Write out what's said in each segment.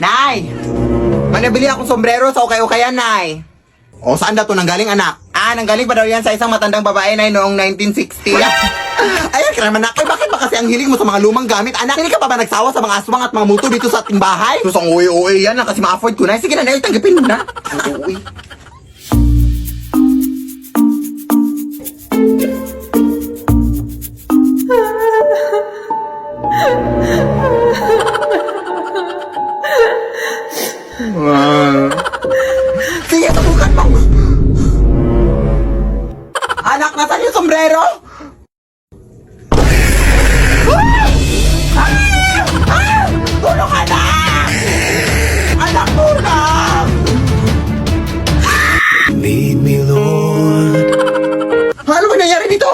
Nay! May nabili akong sombrero sa okay-okayan, Nay. O, saan na to nanggaling, anak? Nanggaling pa daw yan sa isang matandang babae, Nay, noong 1960. Ayan, kaya naman, anak. Bakit ba kasi ang hiling mo sa mga lumang gamit, anak? Hindi ka pa ba nagsawa sa mga aswang at mga multo dito sa ating bahay? Sus, ang uwi-uwi yan, kasi ma-afford ko, Nay. Sige na, Nay, tanggapin mo na. Ang uwi. Sige, tubukan mo! Anak, nasan yung sombrero? Tulong, anak! Anak, tulong! Lead me, Lord. Ano ba nangyari dito?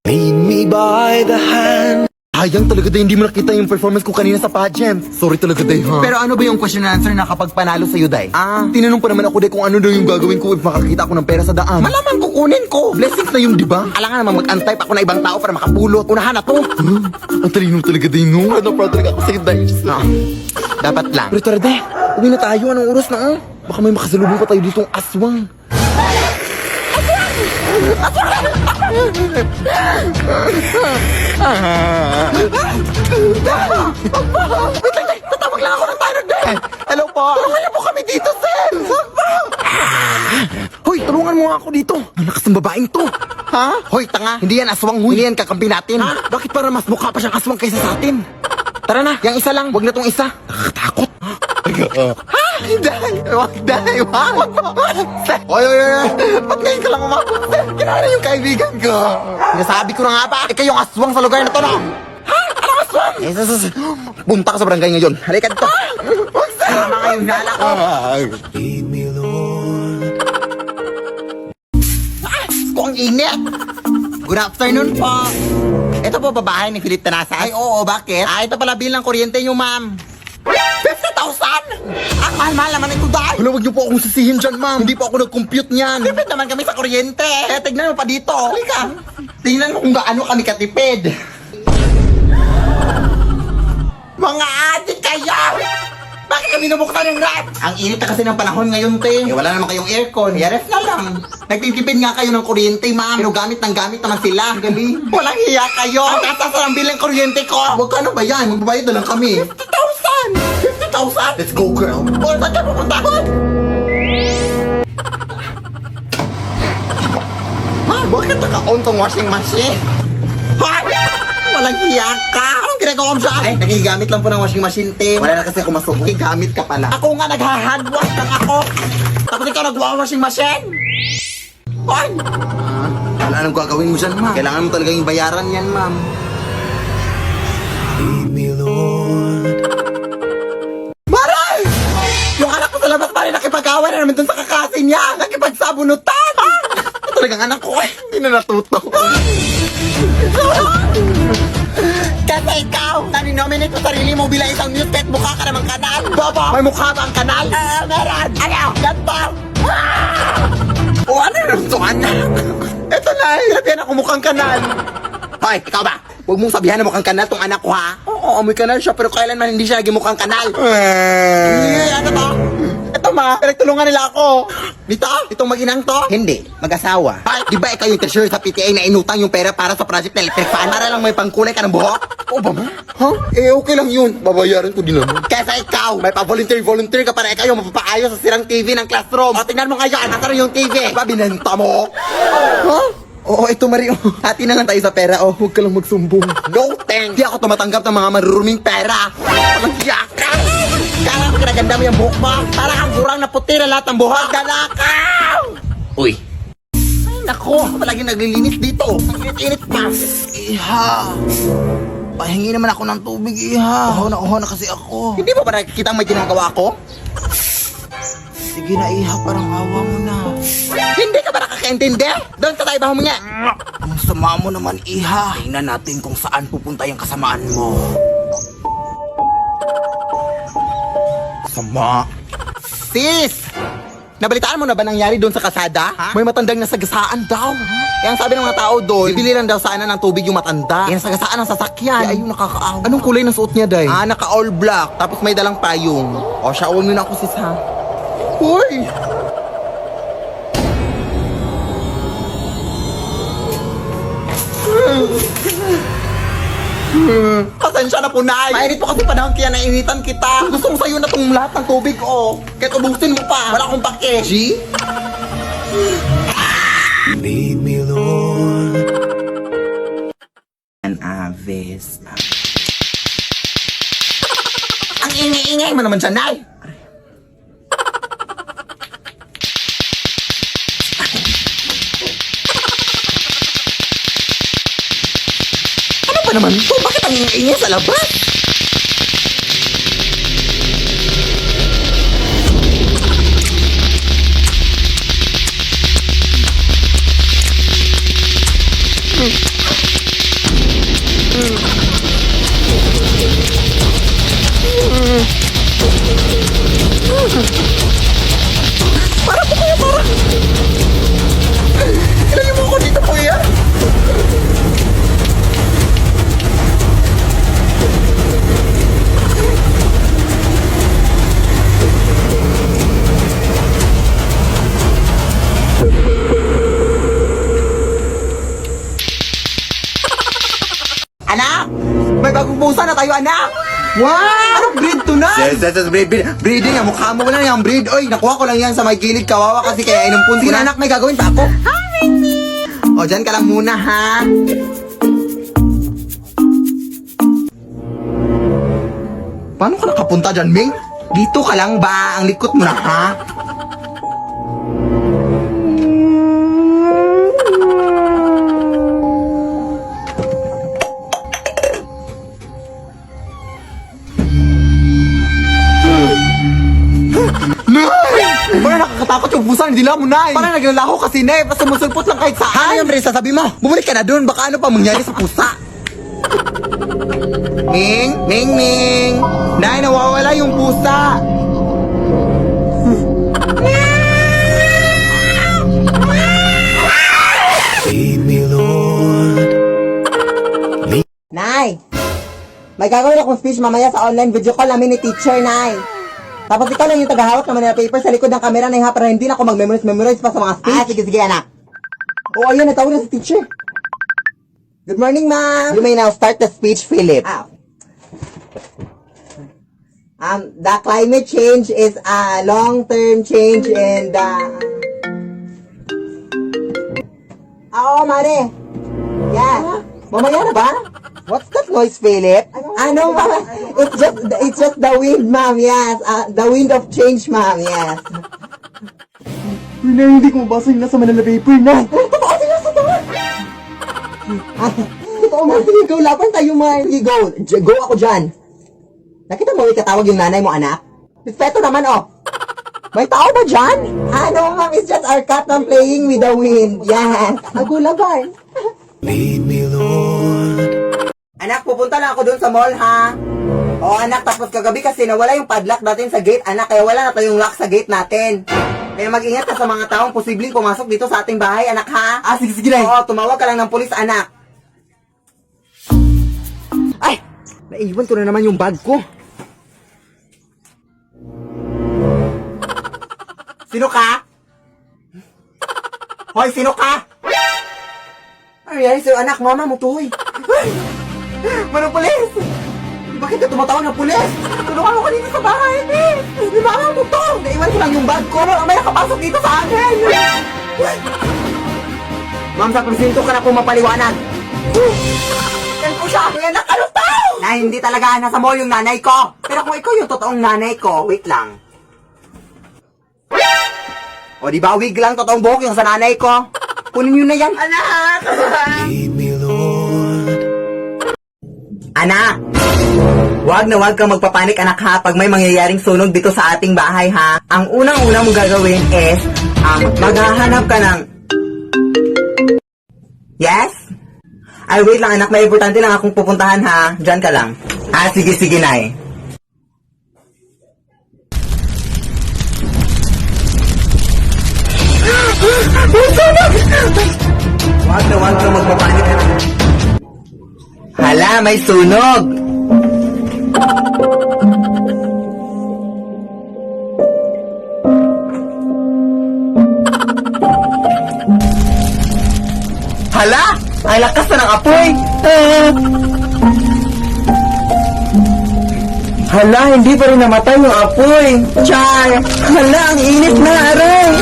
Lead me by the hand. Sayang talaga day, hindi mo nakita yung performance ko kanina sa pageant. Sorry talaga day, ha? Pero ano ba yung question and answer na kapag panalo sa'yo, day? Tinanong pa naman ako day kung ano daw yung gagawin ko if makakita ako ng pera sa daan. Malamang kukunin ko. Blessings na yung, di ba? Alangan naman mag-untype ako na ibang tao para makapulot. Unahan na to. Ang talino talaga day, no? Ano pa talaga ako sa'yo, day? Dapat lang. Pero tara, day. Uwi na tayo. Anong oras na, Baka may makasalubong pa tayo ditong aswang. Wait lang, day. Tatawag lang ako ng tanod, day. Hello po. Tulungan niyo po kami dito, sir. Hoy, tulungan mo nga ako dito. Malakas ng babaeng to. Ha? Hoy, tanga. Hindi yan aswang, huy. Hindi yan kakampi natin. Bakit para mas mukha pa siyang aswang kaysa sa atin? Tara na, yung isa lang. Huwag na tong isa. Nakakatakot. Ha? Day! Wag, day! Wag! Oy! Ba't ngayon ka lang umabot, sir? Kinala yung kaibigan ko. Nasabi ko na nga ba? Ikaw yung aswang sa lugar na to, no? Ha? Anong aswang? Punta ka sa barangay ngayon. Halika dito. Huwag, sir! Tama kayong nala ko. Lead me, Lord. Kung init. Good afternoon po. Ito po babae ni Philip Tanasa. Ay, oo, bakit? Ito pala bilang kuryente nyo, ma'am. 50,000! Ang mahal-mahal naman ito, dahil. Wala, wag niyo po akong sisihin dyan, ma'am. Hindi po ako nag-compute niyan. Tipid naman kami sa kuryente. Kaya tignan mo pa dito. Halika. Tingnan mo kung gaano kami katipid. Mga adik kayo! Bakit kami nabuksan yung rap? Ang init na kasi ng panahon ngayon, te. Wala naman kayong aircon. Ref na lang. Nagtitipid nga kayo ng kuryente, ma'am. Pero gamit naman sila. Galing. Walang hiya kayo. Ang tatas ng bilang kuryente ko. Huwag ka, ano ba yan? Magbabayad na lang kami. 50,000! 50,000? Let's go, girl. O, saan ka pupunta? Ha? Bakit naka-on tong washing machine? Ha? Walang hiya ka. Anong ginagawa mo siya? Ay, nagigamit lang po ng washing machine, te. Wala na kasi ako masubo. Gamit ka pala. Ako nga nagha-handwash lang ako. Tapos ikaw nagwa-washing machine. Ay! Wala nang gagawin mo dyan, ma'am. Kailangan mo talagang bayaran yan, ma'am. Lead me, Lord. Maray! Yung anak ko sa labas pa rin nakipag-away na naman dun sa kakasin niya. Nakipagsabunutan. Talagang anak ko eh. Hindi na natuto. Kasi ikaw, nani-nominate mo sarili mo bilang isang news kahit mukha ka namang kanal. Bobo, may mukha ba ang kanal? Meron. Ano? Ganto. O ano naman ito, anak? Ito na, sabihan ako mukhang kanal. Hoy, ikaw ba? Huwag mong sabihan na mukhang kanal tong anak ko, ha? Oo, amoy kanal siya, pero kailanman hindi siya naging mukhang kanal. Ano to? Ito ma, pinagtulungan nila ako. Dito? Itong mag-inang to? Hindi, mag-asawa. Ay, di ba ikaw yung treasurer sa PTA na inutang yung pera para sa project na electric fan? Para lang may pangkulay ka ng buhok? Oo ba ma? Ha? Okay lang yun. Babayaran ko din naman. Kesa ikaw, may pa-volunteer ka para ikaw yung mapapaayos sa sirang TV ng classroom. O, tingnan mo ngayon, nasa yung TV. Ba, binenta mo? Ha? Oo, ito Mario. Hati na lang tayo sa pera, huwag ka lang magsumbong. No thanks! Di ako tumatanggap ng mga maruruming pera. Walang yaka! Kala ko kinaganda mo yung buhok mo. Para kang gurang na puti na lahat ng buhok. Galakaw! Uy. Ay, nako. Palagi naglilinis dito. Ang init-init pa. Iha. Pahingi naman ako ng tubig, Iha. Uhaw na kasi ako. Hindi ba ba nakikita may ginagawa ko? Sige na, Iha. Parang awa mo na. Hindi ka ba nakakaintindi? Doon sa tayo mo niya. Ang sama mo naman, Iha. Tingnan natin kung saan pupunta yung kasamaan mo. Sama. Sis! Nabalitaan mo na ba nangyari doon sa kasada? May matandang nasagasaan daw. Kaya ang sabi ng mga tao doon, bibili lang daw sana ng tubig yung matanda. Kaya nasagasaan ng sasakyan. Kaya ayun, nakakaawa. Anong kulay ng suot niya, day? Naka all black. Tapos may dalang payong. O, shawl mo na ako, sis, ha? Uy! Pasensya na po, Nay. Mainit po kasi panahon kaya nainitan kita. Gusto ko sa'yo na itong lahat ng tubig, oh. Kahit ubusin mo pa. Wala akong pake. G? Lead me, Lord. An aves. Ang ingay-ingay mo naman dyan, Nay. Ano ba naman to? Bakit ang ingay sa labas? Para po kuya, para. Ilagay mo ako dito, kuya. Anak! May bagong pusa na tayo, anak! Wow! Anong breed to na? Yes, breeding. Ang mukha mo lang yung breed. Oy, nakuha ko lang yan sa may gilid. Kawawa kasi kaya inumpun ko na. Anak, may gagawin pa ako. Hi, me! O, dyan ka lang muna, ha? Paano ka nakapunta dyan, Ming? Dito ka lang ba? Ang likot mo na, ha? Nay! Parang nakakatakot yung pusa, hindi lang mo, Nay! Parang naglalaho kasi, Nay! Basta musulpot lang kahit saan! Ano yung Risa, sabi mo? Bumalik ka na dun, baka ano pa mangyari sa pusa! Ming! Ming! Ming! Nay, nawawala yung pusa! Lead me, Lord. Nay! May gagawin akong speech mamaya sa online video call namin ni teacher, Nay! Tapos ikaw lang yung tagahawak ng Manila paper sa likod ng camera na ha, para hindi na ako mag-memorize pa sa mga speech. Sige, anak. Oo, ayun, natawag na si teacher. Good morning, ma'am. You may now start the speech, Philip. The climate change is a long-term change and Oo, Mare. Yeah. Mamaya na ba? What's that noise, Philip? Ano, ma'am? It's just the wind, ma'am. Yes. The wind of change, ma'am. Yes. Nay, hindi ko mabasa yung nasa Manila paper, Nay. Totoo sila sa doon. Totoo, ma'am. Sige, go. Laban tayo, ma'am. Sige, go. Go ako dyan. Nakita mo, ikatawag yung nanay mo, anak? Respeto naman, oh. May tao ba dyan? Ano, ma'am? It's just our cat na playing with the wind. Yes. Agulaban. Lead me, Lord. Anak, pupunta lang ako doon sa mall, ha? O, anak, tapos kagabi kasi nawala yung padlock natin sa gate, anak. Kaya wala na tayong lock sa gate natin. Kaya mag-ingat ka sa mga taong posibleng pumasok dito sa ating bahay, anak, ha? Sige, Nay. Oo, tumawag ka lang ng pulis, anak. Ay! Naiwan ko na naman yung bag ko. Sino ka? Hoy, sino ka? Ano yan sa'yo, anak? Mama mo to, hoy. Manong pulis! Bakit ka tumatawag ng pulis? Tulungan mo kanina sa bahay, eh! Di mama mo to! Naiwan ko lang yung bag ko. May nakapasok dito sa akin! Ma'am, sa presinto ka na kung mapaliwanag. Yan ko siya! May anak, ano to? Na hindi talaga nasa mall yung nanay ko. Pero kung ikaw yung totoong nanay ko, wait lang. O di ba, wig lang, totoong buhok yung sa nanay ko. Kunin nyo na yan. Anak! Lead me, Lord. Anak! Wag na wag kang magpapanik, anak, ha, pag may mangyayaring sunog dito sa ating bahay, ha. Ang unang-unang mong gagawin is, maghahanap ka ng... Yes? Ay, wait lang, anak, may importante lang akong pupuntahan, ha. Diyan ka lang. Sige, Nay. Huwag na magpapanik. Hala, may sunog! Hala! Ay lakas na ng apoy! Hala, hindi pa rin namatay yung apoy! Char! Hala, ang init na, aray!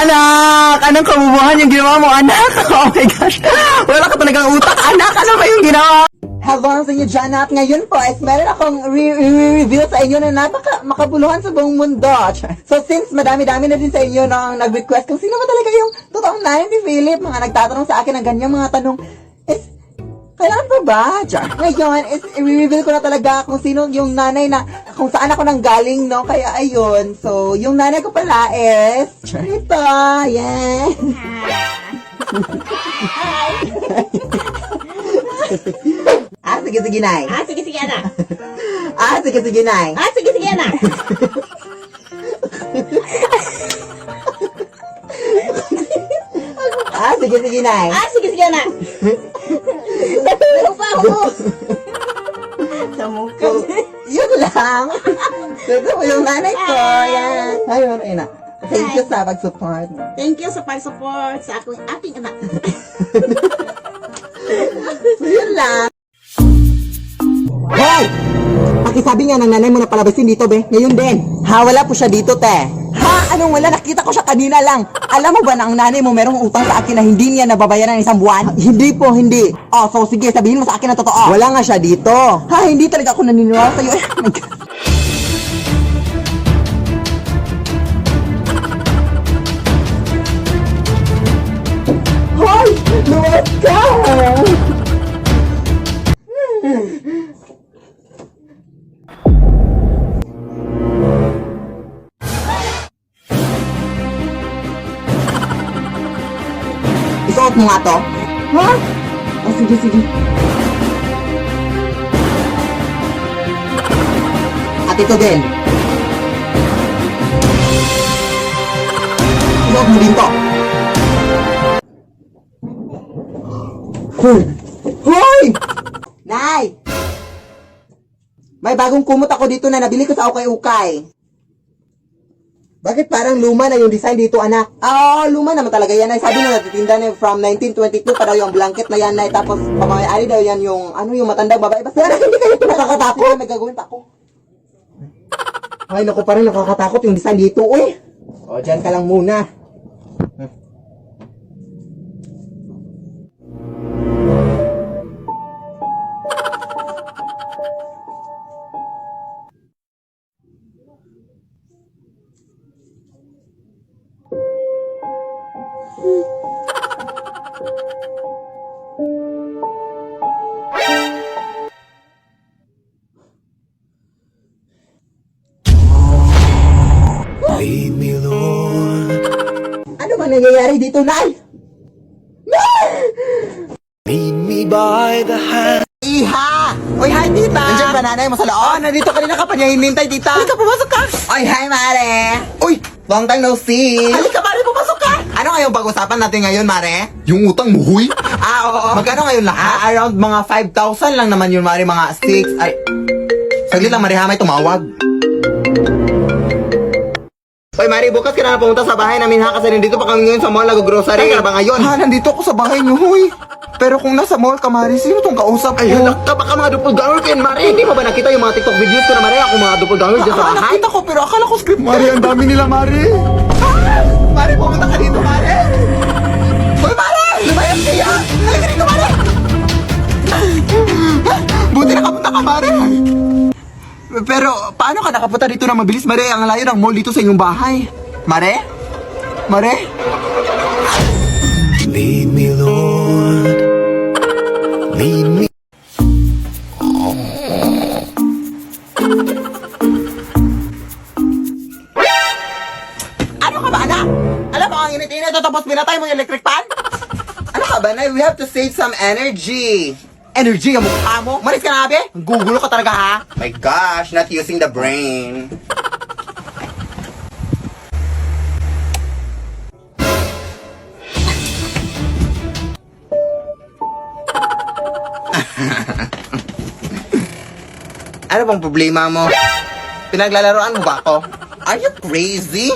Anak! Anong kabubuhan yung ginawa mo, anak? Oh my gosh! Wala ka talagang utak, anak! Ano ba yung ginawa? Hello sa inyo dyan at ngayon po is meron akong re-review sa inyo na makabuluhan sa buong mundo. So since madami-dami na din sa inyo nang nag-request kung sino ba talaga yung totoong nanay ni Philip, mga nagtatanong sa akin ng ganyang mga tanong, is kailan pa ba? Ngayon is i-reveal ko na talaga kung sino yung nanay na, kung saan ako nang galing, no? Kaya ayun. So yung nanay ko pala is ito, yeah. Sige, Nay. Sige, anak. Sige, Nay. Sige, anak. Sige, Nay. Sige, anak. Pero pa ako. Sa mukha. Yun lang. Ito po yung nanay ko. Yan. Ayun, ayun na. Thank you sa pag-support. Thank you sa pag-support sa aking anak. Yun lang. Hoy! Pakisabi nga ng nanay mo na palabasin dito, be. Ngayon din. Ha, wala po siya dito, te. Ha? Anong wala? Nakita ko siya kanina lang. Alam mo ba na ang nanay mo merong utang sa akin na hindi niya nababayaran ng isang buwan? Hindi po, hindi. Oh, so sige, sabihin mo sa akin na totoo. Wala nga siya dito. Ha, hindi talaga ako naniniwala sa'yo. Oh my God. Hoy! Luwas ka! Isuot mo nga to? Ha? Oh, sige. At ito din. Isuot mo din to. Hoy! Nay! May bagong kumot ako dito na nabili ko sa ukay-ukay. Bakit parang luma na yung design dito, anak? Oo, luma naman talaga yan. Ay, sabi na natitinda na from 1922 pa daw yung blanket na yan, nay. Tapos, pamay-ari daw yan yung, yung matandang babae. Basta yan, hindi kayo nakakatakot. May gagawin pa ako. Ay, naku, parang nakakatakot yung design dito, uy. O, dyan ka lang muna. Lead me, Lord. Ano ba nangyayari dito, Nay? Lead me by the hand. Iha! Uy, hi, tita! Nandiyan ba nanay mo sa loob? Nandito kanina ka pa niya hinintay, tita. Halika, pumasok ka! Uy, hi, Mare! Uy, long time no see! Halika, Mare, pumasok ka! Ano ngayong pag-usapan natin ngayon, Mare? Yung utang mo, huy? Oo. Magkano ngayon lahat? Around mga 5,000 lang naman yun, Mare, mga 6. Ay, saglit lang, Mare, ha, may tumawag. Uy, Mari, bukas ka na pumunta sa bahay namin ha kasi nandito pa kami ngayon sa mall nag-grocery ka na ba ngayon? Ha, nandito ako sa bahay niyo, huy. Pero kung nasa mall ka, Mari, sino tong kausap ko? Ay, halak ka baka mga doppelganger kayo, Mari. Hindi mo ba nakita yung mga TikTok videos ko na, Mari? Ako mga doppelganger dyan sa bahay. Nakita ko, pero akala ko script, Mari. Ang dami nila, Mari. Mari, pumunta ka dito, Mari. Uy, Mari! Lumayas kayo! Halika dito, Mari! Buti nakapunta ka, Mari. Pero, paano ka nakapunta dito na mabilis, Mari? Ang layo ng mall dito sa inyong bahay. Mare? Mare? Lead me, Lord. Lead me. Ano ka ba, anak? Alam mo, ang init-init tapos pinatay mo yung electric fan? Ano ka ba, Nay? We have to save some energy. Energy ang mukha mo? Maris ka na, abe? Gugulo ka talaga, ha? My gosh, not using the brain. Ano bang problema mo? Pinaglalaroan mo ba ako? Are you crazy?